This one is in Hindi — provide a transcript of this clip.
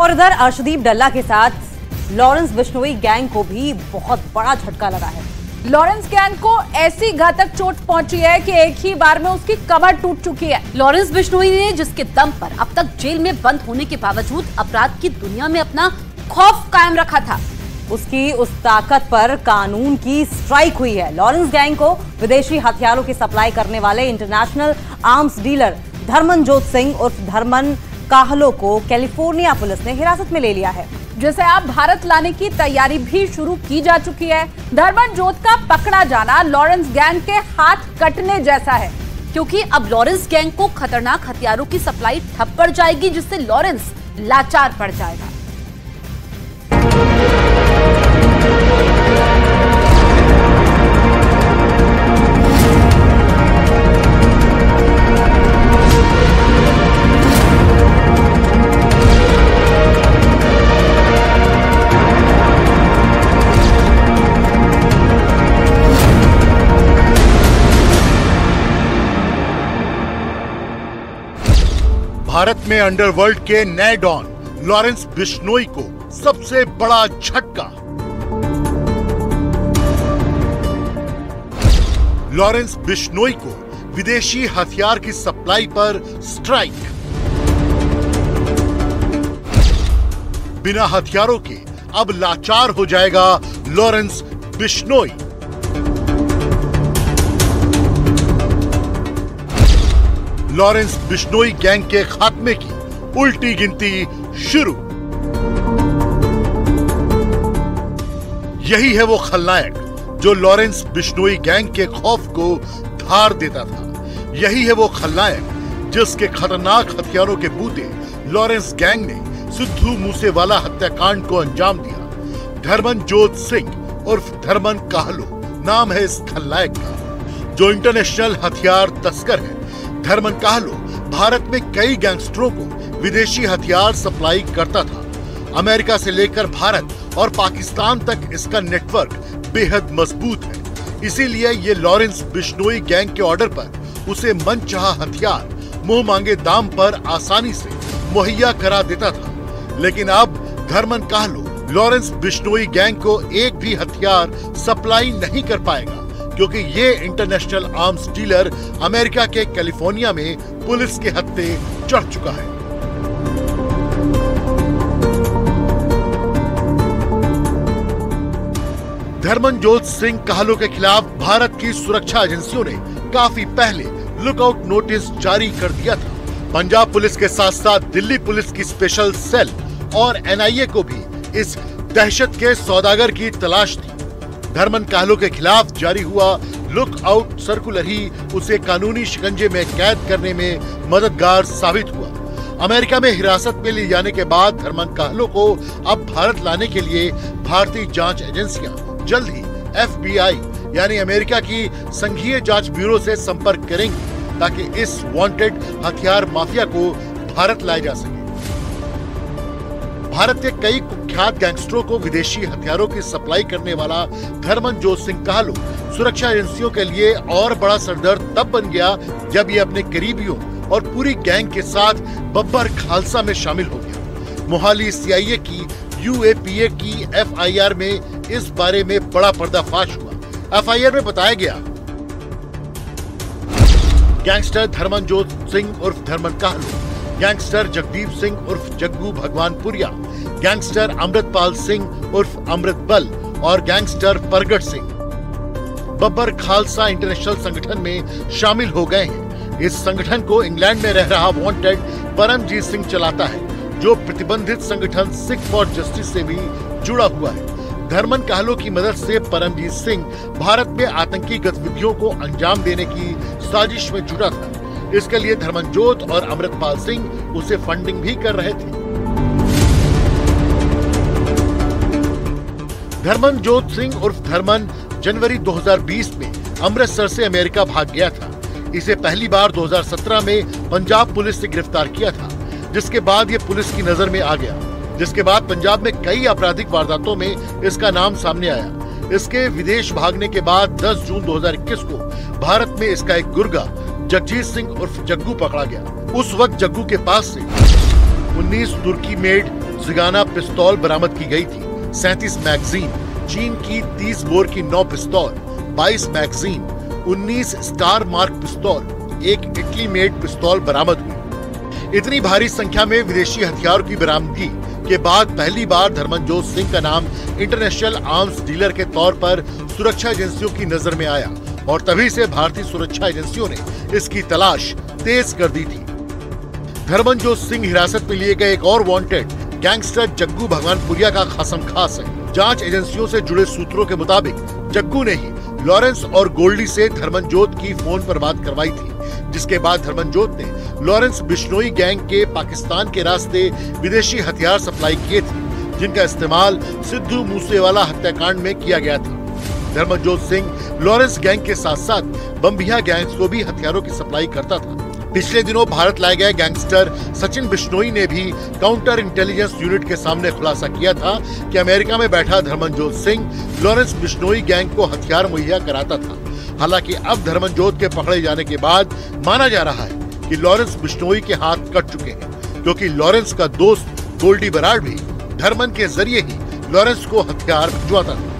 और इधर अर्शदीप डल्ला के साथ लॉरेंस बिश्नोई गैंग को भी बहुत बड़ा झटका लगा है। लॉरेंस गैंग को ऐसी घातक चोट पहुंची है कि एक ही बार में उसकी कमर टूट चुकी है। लॉरेंस बिश्नोई ने जिसके दम पर अब तक जेल में बंद होने के बावजूद अपराध की दुनिया में अपना खौफ कायम रखा था, उसकी उस ताकत पर कानून की स्ट्राइक हुई है। लॉरेंस गैंग को विदेशी हथियारों की सप्लाई करने वाले इंटरनेशनल आर्म्स डीलर धर्मनजोत सिंह उर्फ धर्मन काहलो को कैलिफोर्निया पुलिस ने हिरासत में ले लिया है, जिसे अब भारत लाने की तैयारी भी शुरू की जा चुकी है। धर्मनजोत का पकड़ा जाना लॉरेंस गैंग के हाथ कटने जैसा है, क्योंकि अब लॉरेंस गैंग को खतरनाक हथियारों की सप्लाई ठप पड़ जाएगी, जिससे लॉरेंस लाचार पड़ जाएगा। भारत में अंडरवर्ल्ड के नए डॉन लॉरेंस बिश्नोई को सबसे बड़ा झटका। लॉरेंस बिश्नोई को विदेशी हथियार की सप्लाई पर स्ट्राइक। बिना हथियारों के अब लाचार हो जाएगा Lawrence Bishnoi. Lawrence Bishnoi gang के खात्मे की उल्टी गिनती शुरू। यही है वो खलनायक जो लॉरेंस बिश्नोई गैंग के खौफ को धार देता था। यही है वो खलनायक जिसके खतरनाक हथियारों के बूते लॉरेंस गैंग ने सिद्धू मूसेवाला हत्याकांड को अंजाम दिया। धर्मनजोत सिंह उर्फ धर्मन काहलो नाम है इस खलनायक का, जो इंटरनेशनल हथियार तस्कर है। धर्मन काहलो भारत में कई गैंगस्टरों को विदेशी हथियार सप्लाई करता था। अमेरिका से लेकर भारत और पाकिस्तान तक इसका नेटवर्क बेहद मजबूत है। इसीलिए ये लॉरेंस बिश्नोई गैंग के ऑर्डर पर उसे मनचाहा हथियार मुंह मांगे दाम पर आसानी से मुहैया करा देता था। लेकिन अब धर्मन काहलो लॉरेंस बिश्नोई गैंग को एक भी हथियार सप्लाई नहीं कर पाएगा, क्योंकि ये इंटरनेशनल आर्म्स डीलर अमेरिका के कैलिफोर्निया में पुलिस के हत्थे चढ़ चुका है। धर्मनजोत सिंह काहलो के खिलाफ भारत की सुरक्षा एजेंसियों ने काफी पहले लुकआउट नोटिस जारी कर दिया था। पंजाब पुलिस के साथ साथ दिल्ली पुलिस की स्पेशल सेल और एनआईए को भी इस दहशत के सौदागर की तलाश थी। धर्मन काहलो के खिलाफ जारी हुआ लुक आउट सर्कुलर ही उसे कानूनी शिकंजे में कैद करने में मददगार साबित हुआ। अमेरिका में हिरासत में ले जाने के बाद धर्मन काहलो को अब भारत लाने के लिए भारतीय जांच एजेंसियां जल्द ही FBI यानी अमेरिका की संघीय जांच ब्यूरो से संपर्क करेंगी, ताकि इस वांटेड हथियार माफिया को भारत लाया जा सके। भारत के कई कुख्यात गैंगस्टरों को विदेशी हथियारों की सप्लाई करने वाला धर्मनजोत सिंह काहलो सुरक्षा एजेंसियों के लिए और बड़ा सरदर्द तब बन गया जब ये अपने करीबियों और पूरी गैंग के साथ बब्बर खालसा में शामिल हो गया। मोहाली CIA की UAPA की FIR में इस बारे में बड़ा पर्दाफाश हुआ। FIR में बताया गया, गैंगस्टर धर्मनजोत सिंह उर्फ धर्मन काहलो, गैंगस्टर जगदीप सिंह उर्फ जग्गू भगवानपुरिया, गैंगस्टर अमृतपाल सिंह उर्फ अमृतबल और गैंगस्टर परगट सिंह बब्बर खालसा इंटरनेशनल संगठन में शामिल हो गए हैं। इस संगठन को इंग्लैंड में रह रहा वांटेड परमजीत सिंह चलाता है, जो प्रतिबंधित संगठन सिख फॉर जस्टिस से भी जुड़ा हुआ है। धर्मन काहलो की मदद से परमजीत सिंह भारत में आतंकी गतिविधियों को अंजाम देने की साजिश में जुटा था। इसके लिए धर्मनजोत और अमृतपाल सिंह उसे फंडिंग भी कर रहे थे। धर्मनजोत सिंह उर्फ धर्मन जनवरी 2020 में अमृतसर से अमेरिका भाग गया था। इसे पहली बार 2017 में पंजाब पुलिस ने गिरफ्तार किया था, जिसके बाद ये पुलिस की नजर में आ गया। जिसके बाद पंजाब में कई आपराधिक वारदातों में इसका नाम सामने आया। इसके विदेश भागने के बाद 10 जून 2021 को भारत में इसका एक गुर्गा जगजीत सिंह उर्फ जग्गू पकड़ा गया। उस वक्त जग्गू के पास से 19 तुर्की मेड जिगाना पिस्तौल बरामद की गई थी, 37 मैगजीन, चीन की 30 बोर की 9 पिस्तौल, 22 मैगजीन, 19 स्टार मार्क पिस्तौल, एक इटली मेड पिस्तौल बरामद हुई। इतनी भारी संख्या में विदेशी हथियारों की बरामदगी के बाद पहली बार धर्मनजोत सिंह का नाम इंटरनेशनल आर्म्स डीलर के तौर पर सुरक्षा एजेंसियों की नजर में आया और तभी से भारतीय सुरक्षा एजेंसियों ने इसकी तलाश तेज कर दी थी। धर्मनजोत सिंह हिरासत में लिए गए एक और वांटेड गैंगस्टर जग्गू भगवानपुरिया का खासम खास है। जांच एजेंसियों से जुड़े सूत्रों के मुताबिक जग्गू ने ही लॉरेंस और गोल्डी से धर्मनजोत की फोन पर बात करवाई थी, जिसके बाद धर्मनजोत ने लॉरेंस बिश्नोई गैंग के पाकिस्तान के रास्ते विदेशी हथियार सप्लाई किए थे, जिनका इस्तेमाल सिद्धू मूसेवाला हत्याकांड में किया गया था। धर्मनजोत सिंह लॉरेंस गैंग के साथ साथ बम्बिया गैंग्स को भी हथियारों की सप्लाई करता था। पिछले दिनों भारत लाए गए गैंगस्टर सचिन बिश्नोई ने भी काउंटर इंटेलिजेंस यूनिट के सामने खुलासा किया था कि अमेरिका में बैठा धर्मनजोत सिंह लॉरेंस बिश्नोई गैंग को हथियार मुहैया कराता था। हालांकि अब धर्मनजोत के पकड़े जाने के बाद माना जा रहा है कि लॉरेंस बिश्नोई के हाथ कट चुके हैं, क्योंकि लॉरेंस का दोस्त गोल्डी बराड़ भी धर्मन के जरिए ही लॉरेंस को हथियार भिजवाता था।